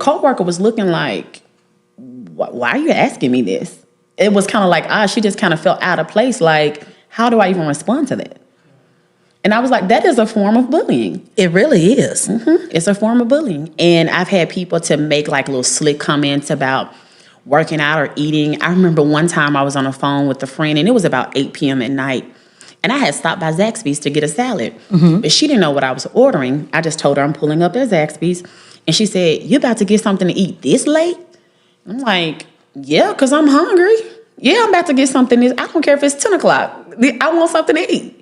coworker was looking like, why are you asking me this? It was kind of like, she just kind of felt out of place. Like, how do I even respond to that? And I was like, that is a form of bullying. It really is. It's a form of bullying. And I've had people to make like little slick comments about working out or eating. I remember one time I was on the phone with a friend, and it was about 8 p.m. at night. And I had stopped by Zaxby's to get a salad. But she didn't know what I was ordering. I just told her I'm pulling up at Zaxby's. And she said, you about to get something to eat this late? I'm like, yeah, because I'm hungry. Yeah, I'm about to get something. I don't care if it's 10 o'clock. I want something to eat.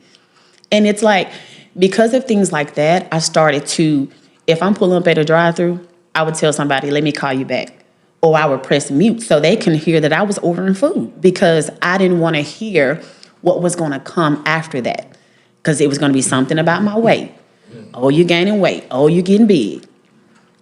And it's like, because of things like that, I started to, if I'm pulling up at a drive-thru, I would tell somebody, let me call you back. Or I would press mute so they can hear that I was ordering food, because I didn't want to hear what was going to come after that. Because it was going to be something about my weight. Oh, you're gaining weight. Oh, you're getting big.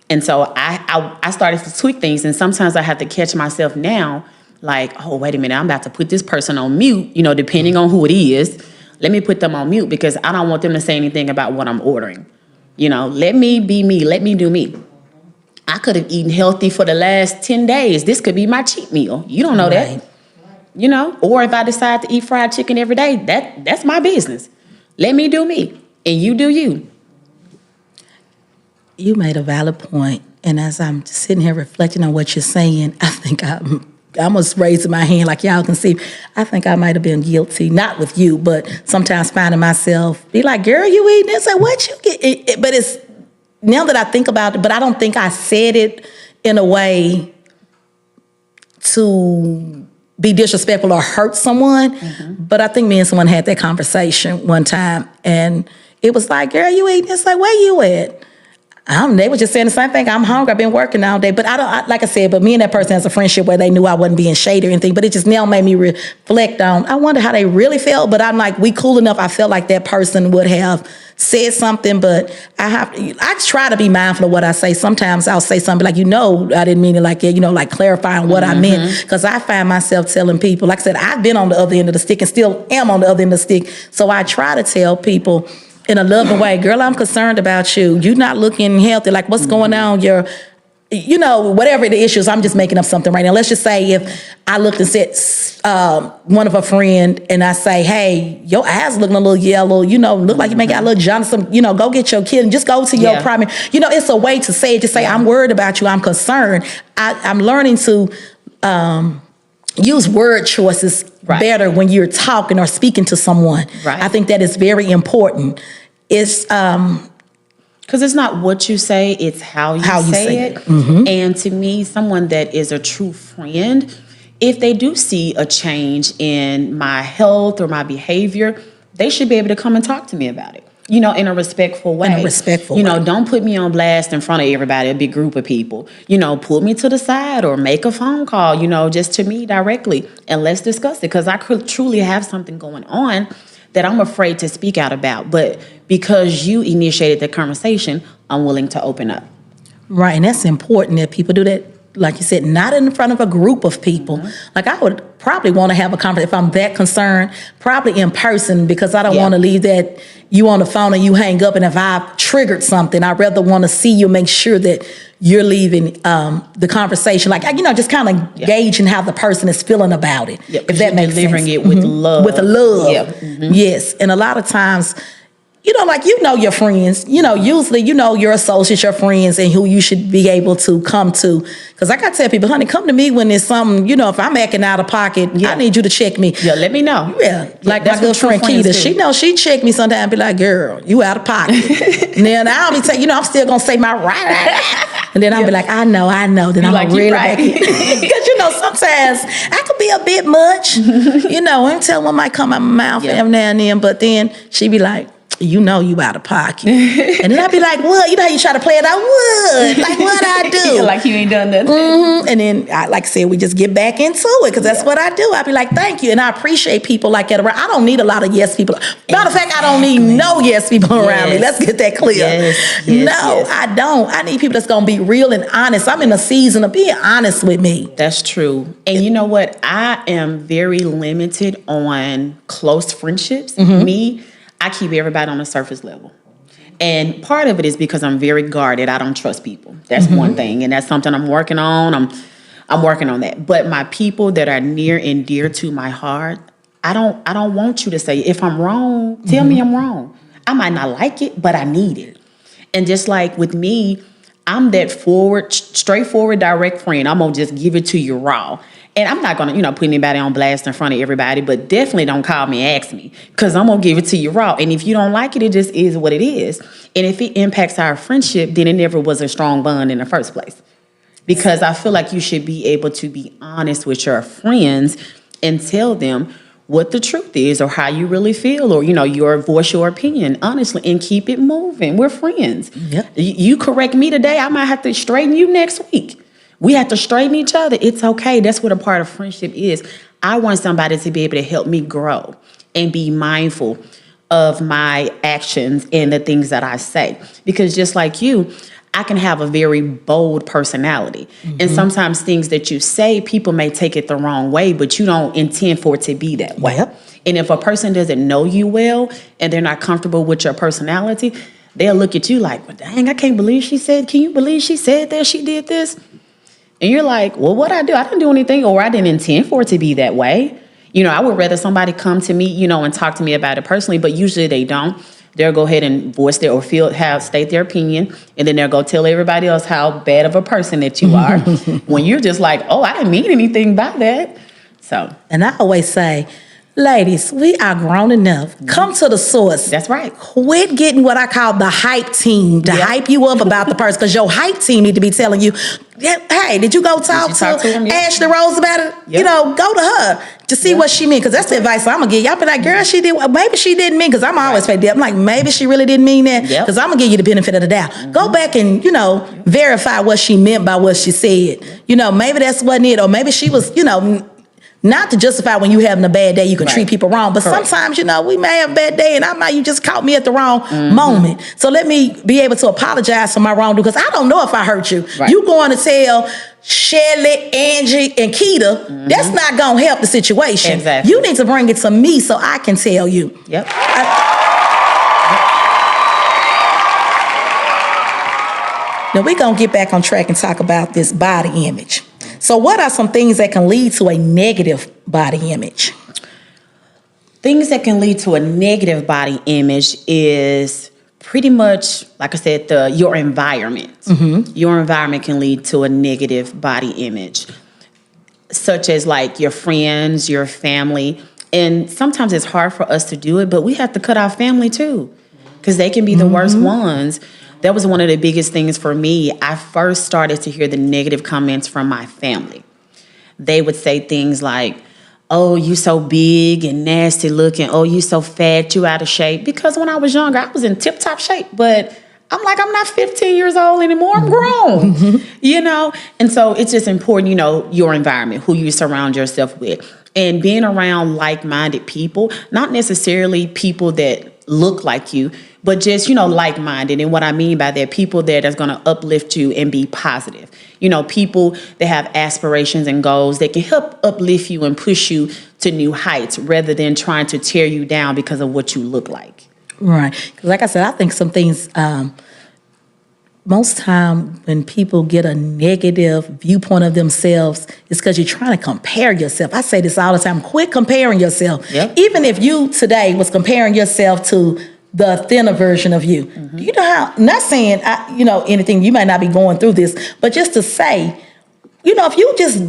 And so I started to tweak things. And sometimes I have to catch myself now, like, oh, wait a minute, I'm about to put this person on mute, depending on who it is. Let me put them on mute because I don't want them to say anything about what I'm ordering. Let me be me. Let me do me. I could have eaten healthy for the last 10 days. This could be my cheat meal. You don't know that. Or if I decide to eat fried chicken every day, that's my business. Let me do me and you do you. You made a valid point. And as I'm sitting here reflecting on what you're saying, I think I'm almost raising my hand like y'all can see. I think I might have been guilty, not with you, but sometimes finding myself be like, girl, you eating this? Like, what you get? But it's, now that I think about it, but I don't think I said it in a way to be disrespectful or hurt someone. But I think me and someone had that conversation one time, and it was like, girl, you eating this? Like, where you at? They were just saying the same thing. I'm hungry. I've been working all day. But like I said, but me and that person has a friendship where they knew I wasn't being shady or anything. But it just now made me reflect on, I wonder how they really felt. But I'm like, we cool enough. I felt like that person would have said something. But I try to be mindful of what I say. Sometimes I'll say something like, I didn't mean it like that, like clarifying what I meant. Because I find myself telling people, like I said, I've been on the other end of the stick and still am on the other end of the stick. So I try to tell people in a loving way, girl, I'm concerned about you. You're not looking healthy. Like, what's going on? Whatever the issue is, I'm just making up something right now. Let's just say if I looked and said one of a friend, and I say, hey, your eyes looking a little yellow, look like you may got a little Johnson, go get your kid and just go to your primary. It's a way to say it. Just say, I'm worried about you. I'm concerned. I'm learning to use word choices better when you're talking or speaking to someone. I think that is very important. It's because it's not what you say, it's how you say it. And to me, someone that is a true friend, if they do see a change in my health or my behavior, they should be able to come and talk to me about it. In a respectful way. Don't put me on blast in front of everybody, a big group of people. Pull me to the side or make a phone call, just to me directly, and let's discuss it. Because I could truly have something going on that I'm afraid to speak out about. But because you initiated the conversation, I'm willing to open up. Right, and that's important that people do that. Like you said, not in front of a group of people. Like, I would probably want to have a conversation, if I'm that concerned, probably in person, because I don't want to leave that you on the phone and you hang up, and if I've triggered something, I'd rather want to see you, make sure that you're leaving the conversation, like, just kind of gauging how the person is feeling about it, if that makes sense. Delivering it with love. With love, yes. And a lot of times, your friends, usually, your associates, your friends, and who you should be able to come to. Because I got to tell people, honey, come to me when there's something, if I'm acting out of pocket, I need you to check me. Yeah, let me know. Yeah, like my good friend Keita, she knows she check me sometimes and be like, girl, you out of pocket. And then I'll be saying, I'm still going to say my right. And then I'll be like, I know. Then I'm like, really right. Because, sometimes I could be a bit much, and tell one might come out my mouth every now and then. But then she be like, you out of pocket. And then I'd be like, what? How you try to play it? I would. Like, what I do? Like you ain't done nothing. And then, like I said, we just get back into it, because that's what I do. I'd be like, thank you. And I appreciate people like that around. I don't need a lot of yes people. Matter of fact, I don't need no yes people around me. Let's get that clear. I don't. I need people that's going to be real and honest. I'm in a season of being honest with me. That's true. And you know what? I am very limited on close friendships. Me, I keep everybody on the surface level. And part of it is because I'm very guarded. I don't trust people. That's one thing. And that's something I'm working on. I'm working on that. But my people that are near and dear to my heart, I don't want you to say, if I'm wrong, tell me I'm wrong. I might not like it, but I need it. And just like with me, I'm that straightforward, direct friend. I'm going to just give it to you raw. And I'm not going to, put anybody on blast in front of everybody, but definitely don't call me and ask me, because I'm going to give it to you raw. And if you don't like it, it just is what it is. And if it impacts our friendship, then it never was a strong bond in the first place. Because I feel like you should be able to be honest with your friends and tell them what the truth is, or how you really feel, or, your voice, your opinion, honestly, and keep it moving. We're friends. Yep. You correct me today, I might have to straighten you next week. We have to straighten each other. It's okay. That's what a part of friendship is. I want somebody to be able to help me grow and be mindful of my actions and the things that I say. Because just like you, I can have a very bold personality. And sometimes things that you say, people may take it the wrong way, but you don't intend for it to be that way. Yep. And if a person doesn't know you well and they're not comfortable with your personality, they'll look at you like, well, dang, I can't believe can you believe she said that, she did this? And you're like, well, what'd I do? I didn't do anything, or I didn't intend for it to be that way. I would rather somebody come to me, and talk to me about it personally, but usually they don't. They'll go ahead and voice their, or state their opinion, and then they'll go tell everybody else how bad of a person that you are. When you're just like, oh, I didn't mean anything by that. So. And I always say, ladies, we are grown enough. Come to the source. That's right. Quit getting what I call the hype team to hype you up about the person, because your hype team need to be telling you, hey, did you go talk to him? Ashley Rose about it? Yep. Go to her to see what she mean, because that's the advice I'm going to give. Y'all be like, girl, she did, maybe she didn't mean, because I'm always fake. I'm like, maybe she really didn't mean that, because I'm going to give you the benefit of the doubt. Go back and, verify what she meant by what she said. Maybe that's wasn't it, or maybe she was, not to justify when you having a bad day, you can treat people wrong. But sometimes, we may have a bad day, and you just caught me at the wrong moment. So let me be able to apologize for my wrongdoing, because I don't know if I hurt you. Right. You going to tell Shelly, Angie, and Keita, that's not going to help the situation. Exactly. You need to bring it to me so I can tell you. Yep. Now we're going to get back on track and talk about this body image. So what are some things that can lead to a negative body image? Things that can lead to a negative body image is pretty much, like I said, your environment. Your environment can lead to a negative body image, such as like your friends, your family. And sometimes it's hard for us to do it, but we have to cut our family too, because they can be the worst ones. That was one of the biggest things for me. I first started to hear the negative comments from my family. They would say things like, oh, you so big and nasty looking. Oh, you so fat, you out of shape. Because when I was younger, I was in tip-top shape. But I'm like, I'm not 15 years old anymore. I'm grown, And so it's just important, your environment, who you surround yourself with. And being around like-minded people, not necessarily people that look like you, but just, like-minded. And what I mean by that, people that's going to uplift you and be positive. People that have aspirations and goals that can help uplift you and push you to new heights, rather than trying to tear you down because of what you look like. Right. Because like I said, I think some things, most time when people get a negative viewpoint of themselves, it's because you're trying to compare yourself. I say this all the time, quit comparing yourself. Yep. Even if you today was comparing yourself to the thinner version of you. You know how, not saying, anything, you might not be going through this, but just to say, if you just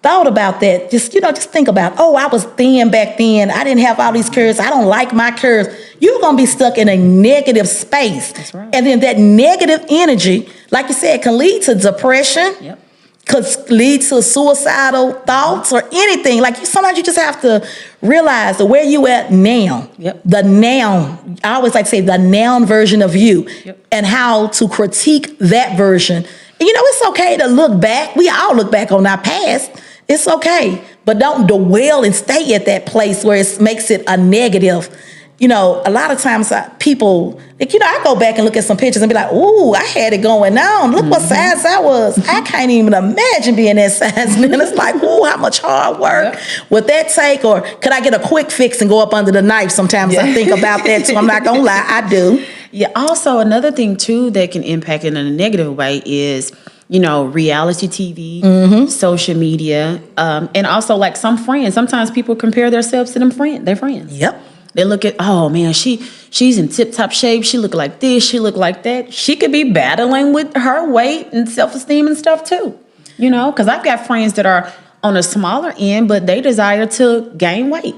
thought about that, just think about, oh, I was thin back then. I didn't have all these curves. I don't like my curves. You're going to be stuck in a negative space. That's right. And then that negative energy, like you said, can lead to depression. Yep. Could lead to suicidal thoughts or anything. Like sometimes you just have to realize where you at now. Yep. The noun. I always like to say the noun version of you. Yep. And how to critique that version. And it's okay to look back. We all look back on our past. It's okay. But don't dwell and stay at that place where it makes it a negative. A lot of times people, I go back and look at some pictures and be like, ooh, I had it going on. Look what size I was. I can't even imagine being that size. And then it's like, ooh, how much hard work would that take? Or could I get a quick fix and go up under the knife? Sometimes I think about that too. I'm not going to lie, I do. Yeah. Also, another thing too that can impact it in a negative way is, reality TV, social media, and also like some friends. Sometimes people compare themselves to their friends. Yep. They look at, oh man, she's in tip top shape. She look like this. She look like that. She could be battling with her weight and self esteem and stuff too. Because I've got friends that are on a smaller end, but they desire to gain weight.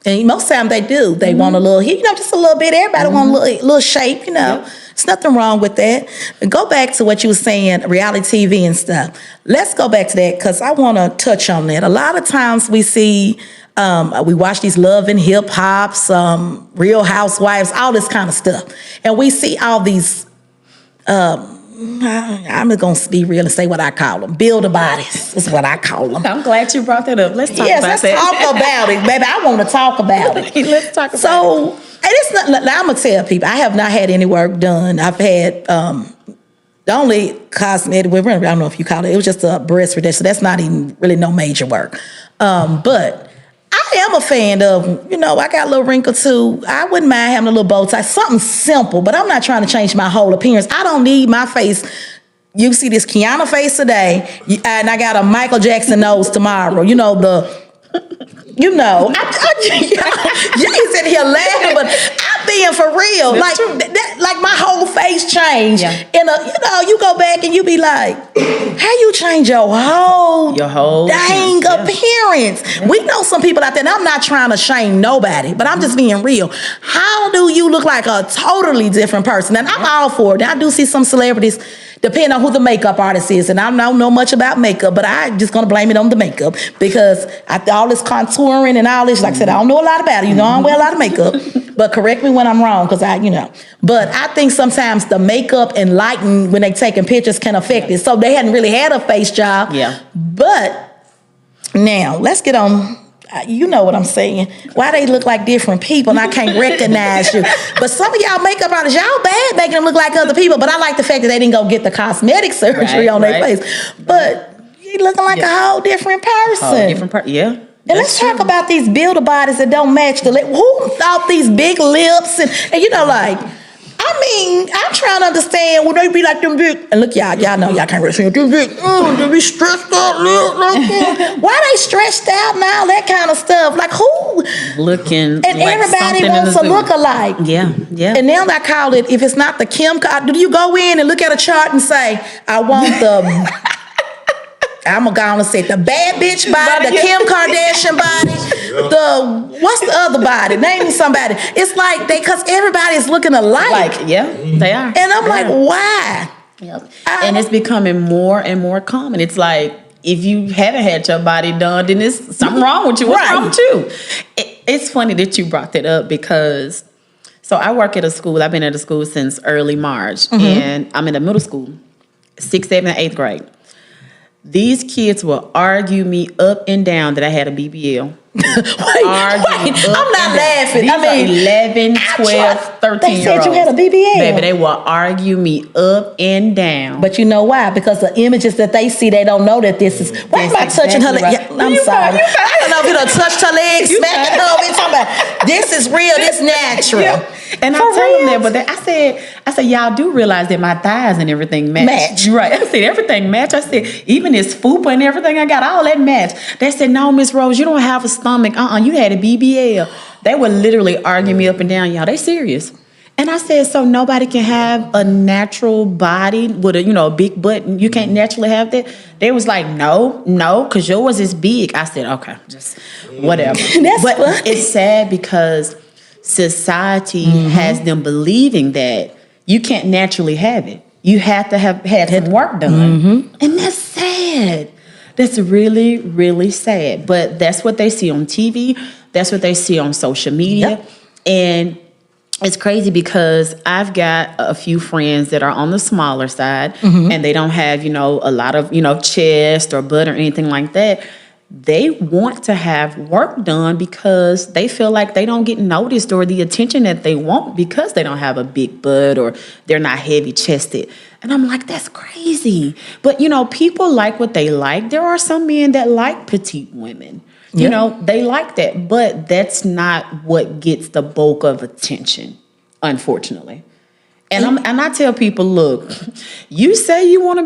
And most times they do. They want a little, just a little bit. Everybody want a little shape, Yep. There's nothing wrong with that. But go back to what you were saying, reality TV and stuff. Let's go back to that because I want to touch on that. A lot of times we see, we watch these Love and Hip Hops, Real Housewives, all this kind of stuff. And we see all these, I'm just going to be real and say what I call them. Builder bodies is what I call them. I'm glad you brought that up. Let's talk about let's that. talk about it, baby. I want to talk about it. Let's talk about it. So, and it's not, now I'm going to tell people, I have not had any work done. I've had, the only cosmetic, I don't know if you call it was just a breast reduction. So that's not even really no major work. But I am a fan of, I got a little wrinkle too. I wouldn't mind having a little bow tie, something simple, but I'm not trying to change my whole appearance. I don't need my face. You see this Kiana face today, and I got a Michael Jackson nose tomorrow. You sitting here laughing, but I'm being for real. That's like true. like my whole face changed. Yeah. You go back and you be like, how you change your whole dang appearance? Yeah. We know some people out there, and I'm not trying to shame nobody, but I'm just being real. How do you look like a totally different person? And I'm all for it. I do see some celebrities, depending on who the makeup artist is, and I don't know much about makeup, but I'm just gonna blame it on the makeup because all this contouring and all this, like I said, I don't know a lot about it. I don't wear a lot of makeup, but correct me when I'm wrong, because But I think sometimes the makeup and lighting when they taking pictures can affect it. So they hadn't really had a face job. Yeah. But now let's get on. You know what I'm saying? Why they look like different people and I can't recognize you. But some of y'all makeup artists, y'all bad making them look like other people. But I like the fact that they didn't go get the cosmetic surgery on their face. But you looking like a whole different person. Yeah. And let's talk about these builder bodies that don't match the lip. Who thought these big lips and I'm trying to understand when they be like them big, and look, y'all know y'all can't really see them big, they be stretched out like that. Why they stretched out now? That kind of stuff. Like who? Looking and like everybody wants to look alike. Yeah. And now I call it, if it's not the Kim, do you go in and look at a chart and say, I want the... I'm gonna say the bad bitch body, the Kim Kardashian body, what's the other body? Name me somebody. It's like because everybody is looking alike. They are. And I'm like, why? Yep. And it's becoming more and more common. It's like if you haven't had your body done, then there's something wrong with you. What's wrong with you? It's funny that you brought that up because so I work at a school. I've been at a school since early March, and I'm in a middle school, 6th, 7th, and 8th grade. These kids will argue me up and down that I had a BBL. wait, I'm not laughing. These are 11, 12, 13 They said you had a BBL. Baby, they will argue me up and down. But you know why? Because the images that they see, they don't know that this is... Why am I touching her leg? Right. Yeah, I'm sorry. I don't know if you done touched her leg, smacking her. We talking about, this is real, this natural. Yeah. And I tell them that, but I said, y'all do realize that my thighs and everything match. Right. I said, everything match. I said, even this fupa and everything I got, all that match. They said, no, Miss Rose, you don't have a stomach. You had a BBL. They would literally argue me up and down, y'all. They serious. And I said, so nobody can have a natural body with a big butt. You can't naturally have that. They was like, no, because yours is big. I said, okay, just whatever. But funny. It's sad because society has them believing that you can't naturally have it. You have to have had some work done. And that's sad. That's really, really sad. But that's what they see on TV. That's what they see on social media. Yep. And it's crazy because I've got a few friends that are on the smaller side and they don't have, a lot of, chest or butt or anything like that. They want to have work done because they feel like they don't get noticed or the attention that they want because they don't have a big butt or they're not heavy chested. And I'm like, that's crazy. But, people like what they like. There are some men that like petite women. They like that. But that's not what gets the bulk of attention, unfortunately. And I tell people, look, you say you want to